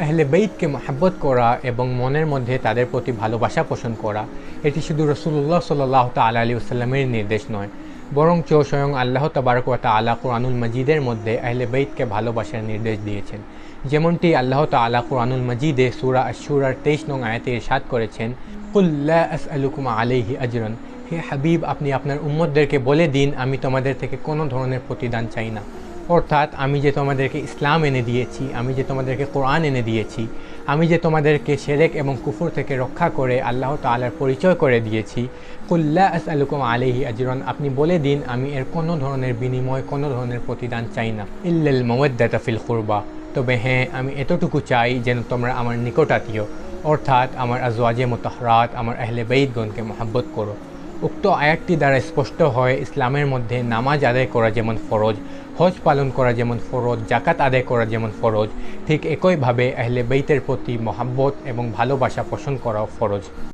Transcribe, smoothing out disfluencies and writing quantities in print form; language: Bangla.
আহলে বেইতকে মহব্বত করা এবং মনের মধ্যে তাদের প্রতি ভালোবাসা পোষণ করা এটি শুধু রাসূলুল্লাহ সাল্লাল্লাহু তাআলা আলাইহি ওয়াসাল্লামের নির্দেশ নয়, বরঞ্চ স্বয়ং আল্লাহ তাবারক ওয়া তাআলা কুরআনুল মাজিদের মধ্যে আহলে বেইতকে ভালোবাসার নির্দেশ দিয়েছেন। যেমনটি আল্লাহ তাআলা কুরআনুল মাজিদে সূরা আশ-শূরার 23 নং আয়াতে ইরশাদ করেছেন, কুল লা আসআলুকুম আলাইহি আজরান, হে হাবিব আপনি আপনার উম্মতদেরকে বলে দিন আমি তোমাদের থেকে কোনো ধরনের প্রতিদান চাই না। অর্থাৎ আমি যে তোমাদেরকে ইসলাম এনে দিয়েছি, আমি যে তোমাদেরকে কোরআন এনে দিয়েছি, আমি যে তোমাদেরকে শিরক এবং কুফর থেকে রক্ষা করে আল্লাহ তাআলার পরিচয় করে দিয়েছি, কুল লা আসআলুকুম আলাইহি আজরান, আপনি বলে দিন আমি এর কোনো ধরনের বিনিময়, কোনো ধরনের প্রতিদান চাই না, ইল্লাল মাওয়াদ্দাতা ফিল কুরবা, তবে হ্যাঁ আমি এতটুকু চাই যেন তোমরা আমার নিকটাত্মীয় অর্থাৎ আমার আজওয়াজে মুতাহহারাত, আমার আহলে বেইতগণকে মহব্বত করো। উক্ত আয়াতটি দ্বারা স্পষ্ট হয় ইসলামের মধ্যে নামাজ আদায় করা যেমন ফরজ, হজ পালন করা যেমন ফরজ, জাকাত আদায় করা যেমন ফরজ, ঠিক একইভাবে আহলে বেইতের প্রতি মহব্বত এবং ভালোবাসা পোষণ করাও ফরজ।